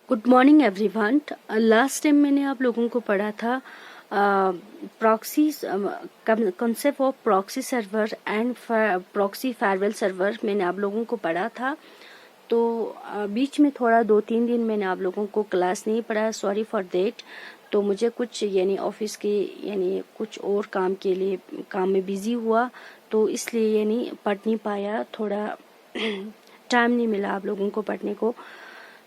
Good morning everyone. Last time मैंने आप लोगों को पढ़ा था proxy concept of proxy server and proxy firewall server मैंने आप लोगों को पढ़ा था। तो बीच में थोड़ा 2-3 दिन मैंने आप लोगों को क्लास नहीं पढ़ा, सॉरी फॉर देट। तो मुझे कुछ यानी ऑफिस के यानी कुछ और काम में बिजी हुआ, तो इसलिए यानी पढ़ नहीं पाया, थोड़ा टाइम नहीं मिला आप लोगों को पढ़ने को।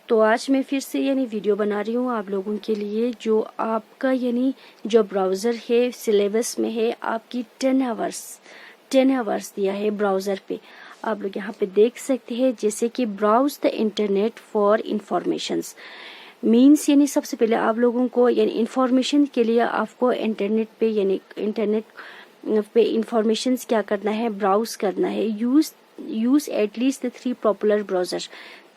तो आज मैं फिर से यानी वीडियो बना रही हूँ आप लोगों के लिए। जो आपका यानी जो ब्राउज़र है सिलेबस में है, आपकी 10 आवर्स दिया है ब्राउज़र पे। आप लोग यहाँ पे देख सकते हैं, जैसे कि browse the internet for informations means यानी सबसे पहले आप लोगों को यानी इंफॉर्मेशन के लिए आपको इंटरनेट पे इंफॉर्मेशंस क्या करना है, ब्राउज करना है। Use at least 3 popular browser,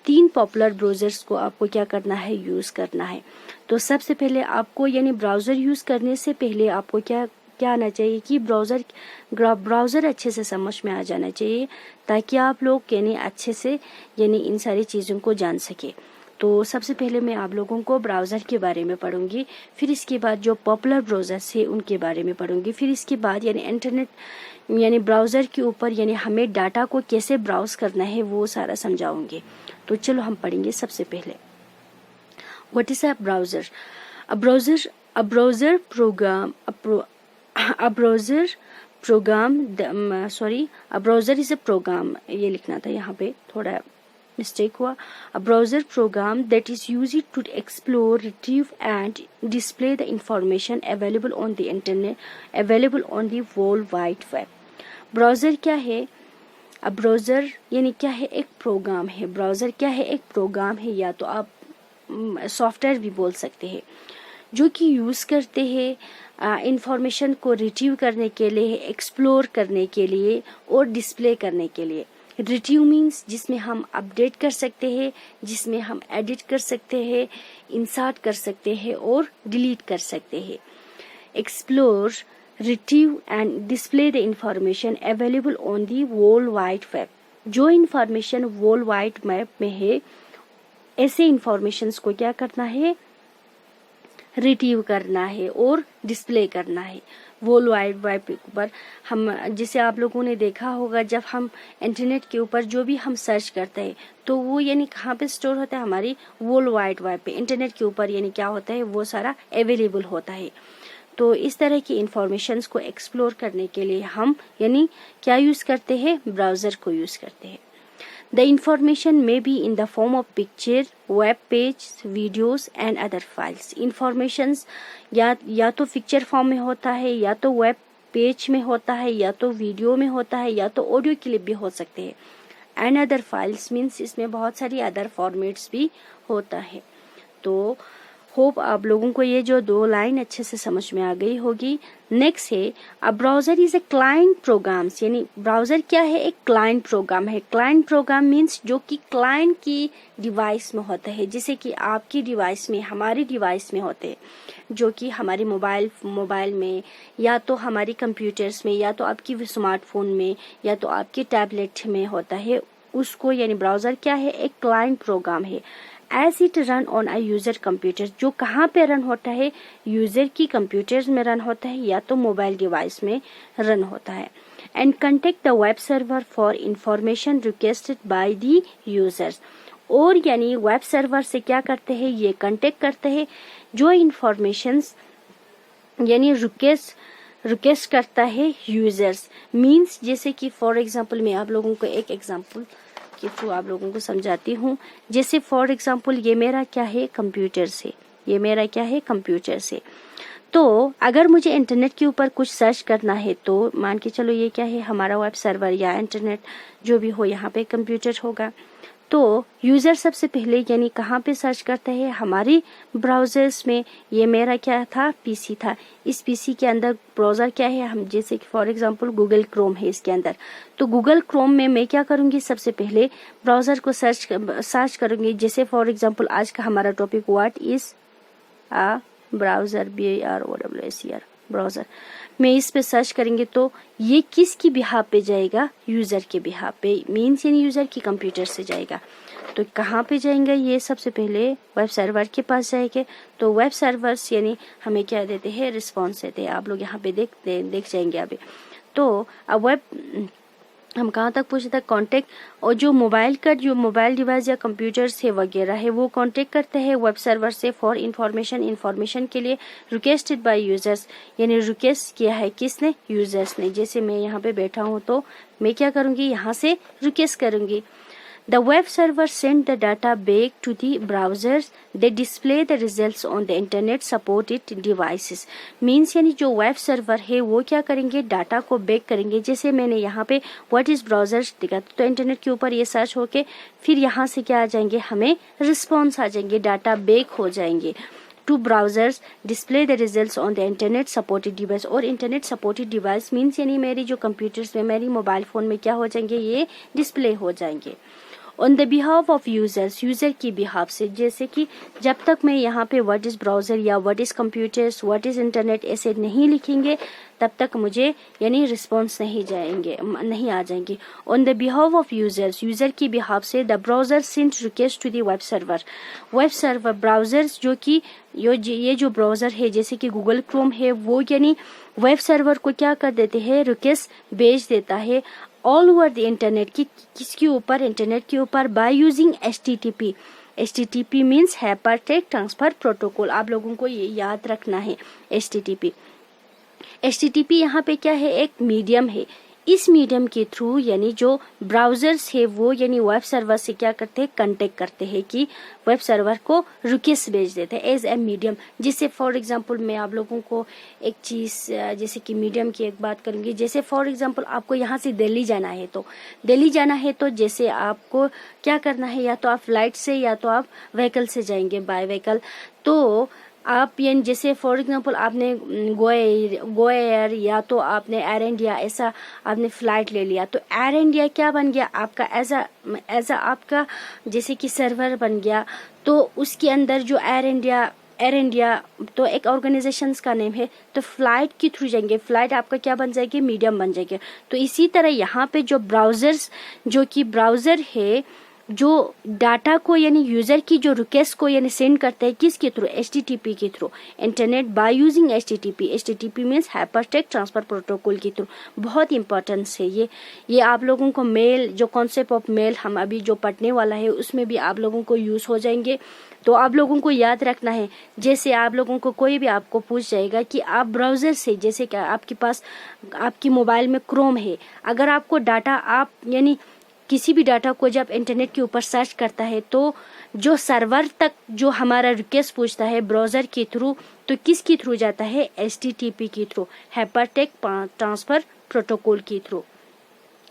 3 popular browsers को आपको क्या करना है, यूज करना है। तो सबसे पहले आपको यानी ब्राउजर यूज करने से पहले आपको क्या आना चाहिए कि ब्राउजर अच्छे से समझ में आ जाना चाहिए, ताकि आप लोग यानी अच्छे से यानी इन सारी चीजों को जान सके। तो सबसे पहले मैं आप लोगों को ब्राउजर के बारे में पढ़ूंगी, फिर इसके बाद जो पॉपुलर ब्राउजर्स है उनके बारे में पढ़ूंगी, फिर इसके बाद यानी इंटरनेट यानी ब्राउजर के ऊपर यानी हमें डाटा को कैसे ब्राउज करना है वो सारा समझाऊंगी। तो चलो हम पढ़ेंगे। सबसे पहले what is a browser? A browser is a program, ये लिखना था यहाँ पे, थोड़ा मिस्टेक हुआ। A browser program that is used to explore, retrieve and display the information available on the internet, available on the world wide web. Browser क्या है? अब ब्राउजर यानी क्या है? एक प्रोग्राम है। ब्राउजर क्या है? एक प्रोग्राम है, या तो आप सॉफ्टवेयर भी बोल सकते हैं, जो कि यूज करते हैं इंफॉर्मेशन को रिट्रीव करने के लिए, एक्सप्लोर करने के लिए और डिस्प्ले करने के लिए। रिट्रीव मीन्स जिसमें हम अपडेट कर सकते हैं, जिसमें हम एडिट कर सकते हैं, इंसर्ट कर सकते हैं और डिलीट कर सकते हैं। Explore, retrieve and display the information available on the world wide web। जो इंफॉर्मेशन वर्ल्ड वाइड मैप में है, ऐसे इंफॉर्मेशंस को क्या करना है, रिट्रीव करना है और डिस्प्ले करना है वर्ल्ड वाइड वेब के ऊपर। हम जिसे आप लोगों ने देखा होगा, जब हम इंटरनेट के ऊपर जो भी हम सर्च करते हैं तो वो यानी कहाँ पे स्टोर होता है, हमारी वर्ल्ड वाइड वेब पे, इंटरनेट के ऊपर यानी क्या होता है, वो सारा अवेलेबल होता है। तो इस तरह की इंफॉर्मेशंस को एक्सप्लोर करने के लिए हम यानी क्या यूज करते हैं, ब्राउजर को यूज करते हैं। द इंफॉर्मेशन में be in the form of picture, web page, videos and other files. Informations या तो पिक्चर फॉर्म में होता है, या तो वेब पेज में होता है, या तो वीडियो में होता है, या तो ऑडियो क्लिप भी हो सकते हैं। एंड अदर फाइल्स मीन्स इसमें बहुत सारी अदर फॉर्मेट्स भी होता है। तो होप आप लोगों को ये जो 2 लाइन अच्छे से समझ में आ गई होगी। नेक्स्ट है a browser is a client programs, यानी ब्राउजर क्या है, एक क्लाइंट प्रोग्राम है। क्लाइंट प्रोग्राम मीन्स जो कि क्लाइंट की डिवाइस में होता है, जैसे कि आपकी डिवाइस में, हमारी डिवाइस में होते हैं, जो कि हमारे मोबाइल में, या तो हमारी कंप्यूटर्स में, या तो आपकी स्मार्टफोन में, या तो आपके टैबलेट में होता है। उसको यानी ब्राउजर क्या है, एक क्लाइंट प्रोग्राम है। As it run on a user computer, जो कहाँ पे रन होता है, यूजर की कंप्यूटर में रन होता है, या तो मोबाइल डिवाइस में रन होता है। And contact the web server for information requested by the users. और यानी वेब सर्वर से क्या करते हैं, ये कंटेक्ट करते हैं जो इंफॉर्मेशंस यानी रिक्वेस्ट करता है यूजर्स। मीन्स जैसे कि फॉर एग्जाम्पल मैं आप लोगों को एक एग्जाम्पल के थ्रू आप लोगों को समझाती हूँ। जैसे फॉर एग्जाम्पल ये मेरा क्या है, कंप्यूटर से, ये मेरा क्या है, कंप्यूटर से। तो अगर मुझे इंटरनेट के ऊपर कुछ सर्च करना है, तो मान के चलो ये क्या है, हमारा वेब सर्वर या इंटरनेट जो भी हो, यहाँ पे कंप्यूटर होगा। तो यूजर सबसे पहले यानी कहाँ पे सर्च करता है, हमारी ब्राउजर्स में। ये मेरा क्या था, पीसी था। इस पीसी के अंदर ब्राउजर क्या है, हम जैसे कि फॉर एग्जांपल गूगल क्रोम है इसके अंदर। तो गूगल क्रोम में मैं क्या करूंगी, सबसे पहले ब्राउजर को सर्च करूंगी। जैसे फॉर एग्जांपल आज का हमारा topic what is a browser, BROWSER browser. मैं इस पे सर्च करेंगे तो ये किसकी बिहाफ पे जाएगा, यूजर के बिहाफ पे, मीन्स यानी यूजर की कंप्यूटर से जाएगा। तो कहाँ पे जाएंगे, ये सबसे पहले वेब सर्वर के पास जाएंगे। तो वेब सर्वर्स यानी हमें क्या देते हैं, रिस्पॉन्स देते हैं। आप लोग यहाँ पे देख जाएंगे अभी। तो अब वेब हम कहाँ तक पूछे थे, कॉन्टेक्ट, और जो मोबाइल डिवाइस या कंप्यूटर्स है वगैरह है वो कॉन्टेक्ट करते हैं वेब सर्वर से फॉर इंफॉर्मेशन के लिए। रिक्वेस्टेड बाय यूजर्स, यानी रिक्वेस्ट किया है किसने, यूजर्स ने। जैसे मैं यहाँ पे बैठा हूँ तो मैं क्या करूँगी, यहाँ से रिक्वेस्ट करूँगी। The web server send the data back to the browsers. They display the results on the internet supported devices. Means यानी जो वेब सर्वर है वो क्या करेंगे, डाटा को बैक करेंगे। जैसे मैंने यहाँ पे व्हाट इज ब्राउजर्स दिखा, तो इंटरनेट के ऊपर ये सर्च होके फिर यहाँ से क्या आ जाएंगे, हमें रिस्पॉन्स आ जाएंगे, डाटा बैक हो जाएंगे। To browsers display the results on the internet supported device. और इंटरनेट सपोर्टेड डिवाइस मीन्स यानी मेरी जो कंप्यूटर्स में, मेरी मोबाइल फोन में क्या हो जाएंगे, ये डिस्प्ले हो जाएंगे। On the behalf of users, user की बिहाफ से। जैसे कि जब तक मैं यहाँ पे व्हाट इज ब्राउजर या what is computers, what is internet ऐसे नहीं लिखेंगे तब तक मुझे यानी रिस्पॉन्स नहीं आ जाएंगे। On the behalf of users, user की बिहाफ से the browser send request to the web server. Browsers जो कि ये जो ब्राउजर है जैसे कि गूगल क्रोम है वो यानी वेब सर्वर को क्या कर देते हैं, रिक्वेस्ट भेज देता है ऑल ओवर द इंटरनेट की, किसके ऊपर, इंटरनेट के ऊपर, by using HTTP। HTTP means hypertext transfer protocol. आप लोगों को ये याद रखना है HTTP। HTTP यहाँ पे क्या है, एक मीडियम है। इस मीडियम के थ्रू यानी जो ब्राउजर्स है वो यानी वेब सर्वर से क्या करते हैं, कांटेक्ट करते हैं कि वेब सर्वर को रिक्वेस्ट भेज देते हैं एज ए मीडियम। जिससे फॉर एग्जांपल मैं आप लोगों को एक चीज जैसे कि मीडियम की एक बात करूंगी। जैसे फॉर एग्जांपल आपको यहाँ से दिल्ली जाना है तो जैसे आपको क्या करना है, या तो आप फ्लाइट से या तो आप व्हीकल से जाएंगे, बाय व्हीकल। तो आप यानी जैसे फॉर एग्जांपल आपने गो एयर या तो आपने एयर इंडिया ऐसा आपने फ्लाइट ले लिया, तो एयर इंडिया क्या बन गया आपका, एज आपका जैसे कि सर्वर बन गया। तो उसके अंदर जो एयर इंडिया तो एक ऑर्गेनाइजेशन का नेम है, तो फ्लाइट के थ्रू जाएंगे, फ्लाइट आपका क्या बन जाएगी, मीडियम बन जाएगी। तो इसी तरह यहाँ पे जो ब्राउजर है जो डाटा को यानी यूजर की जो रिक्वेस्ट को यानी सेंड करते हैं किसके थ्रू, HTTP के through, internet by using HTTP means hypertext transfer protocol के थ्रू। बहुत इंपॉर्टेंस है ये आप लोगों को मेल, जो कॉन्सेप्ट ऑफ मेल हम अभी जो पढ़ने वाला है उसमें भी आप लोगों को यूज हो जाएंगे। तो आप लोगों को याद रखना है, जैसे आप लोगों को कोई भी आपको पूछ जाएगा कि आप ब्राउजर से, जैसे कि आपके पास आपकी मोबाइल में क्रोम है, अगर आपको डाटा आप यानी किसी भी डाटा को जब इंटरनेट के ऊपर सर्च करता है तो जो सर्वर तक जो हमारा रिक्वेस्ट पूछता है ब्राउजर के थ्रू, तो किसके थ्रू जाता है, HTTP के थ्रू, हाइपरटेक्स्ट ट्रांसफर प्रोटोकॉल के थ्रू।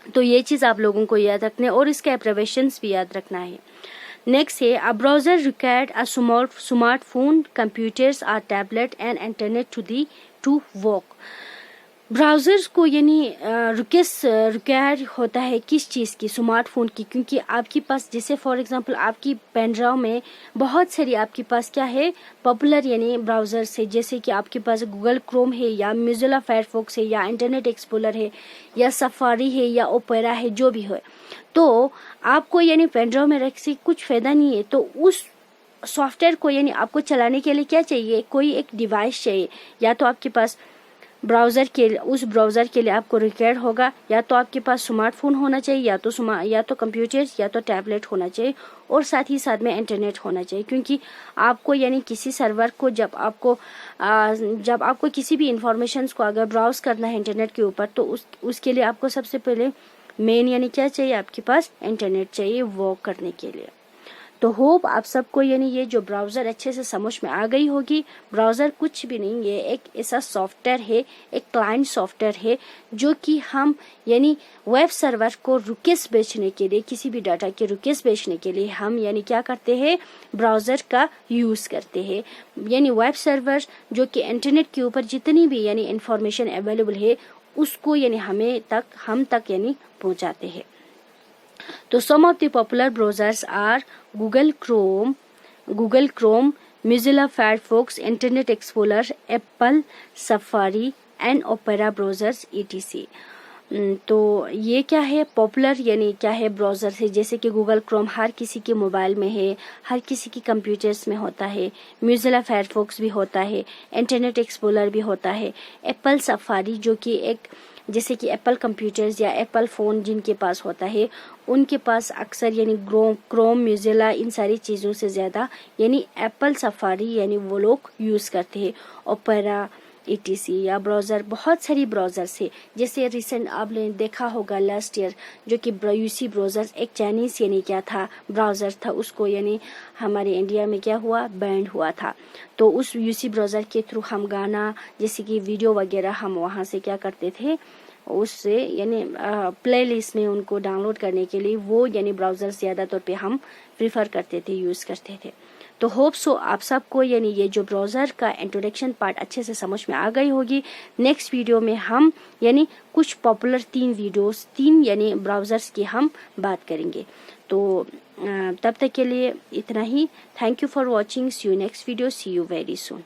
तो ये चीज आप लोगों को याद रखना है और इसके एब्रिविएशंस भी याद रखना है। नेक्स्ट है a browser required a smartphone, computers और tablet and internet to work. Browsers को यानी रिक्वायर होता है किस चीज़ की, स्मार्टफोन की, क्योंकि आपके पास जैसे फॉर एग्जांपल आपकी पेन ड्राइव में बहुत सारी आपके पास क्या है, पॉपुलर यानी ब्राउजर्स है। जैसे कि आपके पास गूगल क्रोम है या मोज़िला फायरफॉक्स है या इंटरनेट एक्सप्लोरर है या सफारी है या ओपेरा है, जो भी है। तो आपको यानी पेन ड्राइव में रख से कुछ फायदा नहीं है, तो उस सॉफ्टवेयर को यानी आपको चलाने के लिए क्या चाहिए, कोई एक डिवाइस चाहिए। या तो आपके पास उस ब्राउजर के लिए आपको रिक्वायर्ड होगा, या तो आपके पास स्मार्टफोन होना चाहिए, या तो कंप्यूटर या तो टैबलेट होना चाहिए, और साथ ही साथ में इंटरनेट होना चाहिए। क्योंकि आपको यानी किसी सर्वर को जब आपको किसी भी इंफॉर्मेशन को अगर ब्राउज करना है इंटरनेट के ऊपर, तो उसके लिए आपको सबसे पहले मेन यानी क्या चाहिए, आपके पास इंटरनेट चाहिए वर्क करने के लिए। तो होप आप सबको यानी ये जो ब्राउजर अच्छे से समझ में आ गई होगी। ब्राउजर कुछ भी नहीं, ये एक ऐसा सॉफ्टवेयर है, एक क्लाइंट सॉफ्टवेयर है जो कि हम यानी वेब सर्वर को रिक्वेस्ट भेजने के लिए, किसी भी डाटा के रिक्वेस्ट भेजने के लिए हम यानी क्या करते हैं, ब्राउजर का यूज करते हैं। यानी वेब सर्वर जो कि इंटरनेट के ऊपर जितनी भी यानी इंफॉर्मेशन अवेलेबल है उसको यानी हम तक यानी पहुंचाते हैं। तो some of the popular browsers are Google Chrome, Mozilla Firefox, Internet Explorer, Apple Safari and Opera browsers etc. तो ये क्या है, पॉपुलर यानी क्या है ब्राउज़र है, जैसे कि गूगल क्रोम हर किसी के मोबाइल में है, हर किसी की कंप्यूटर्स में होता है, मोज़िला फायरफॉक्स भी होता है, इंटरनेट एक्सप्लोरर भी होता है, एप्पल सफारी जो कि एक जैसे कि एप्पल कंप्यूटर्स या एप्पल फ़ोन जिनके पास होता है उनके पास अक्सर यानी क्रोम मोज़िला इन सारी चीज़ों से ज़्यादा यानी एप्पल सफारी यानी वो लोग यूज़ करते हैं। ओपेरा etc या ब्राउज़र, बहुत सारी ब्राउज़र्स है। जैसे रिसेंट आपने देखा होगा लास्ट ईयर जो कि यूसी ब्राउज़र एक चाइनीज़ यानी क्या था ब्राउज़र था, उसको यानी हमारे इंडिया में क्या हुआ, बैंड हुआ था। तो उस यूसी ब्राउज़र के थ्रू हम गाना जैसे कि वीडियो वगैरह हम वहाँ से क्या करते थे, उससे यानी प्ले लिस्ट में उनको डाउनलोड करने के लिए वो यानी ब्राउज़र ज़्यादा तौर पे हम प्रीफर करते थे, यूज़ करते थे। तो होप सो आप सबको यानी ये जो ब्राउज़र का इंट्रोडक्शन पार्ट अच्छे से समझ में आ गई होगी। नेक्स्ट वीडियो में हम यानी कुछ पॉपुलर 3 यानी ब्राउज़र्स की हम बात करेंगे। तो तब तक के लिए इतना ही। Thank you for watching. See you next video. See you very soon.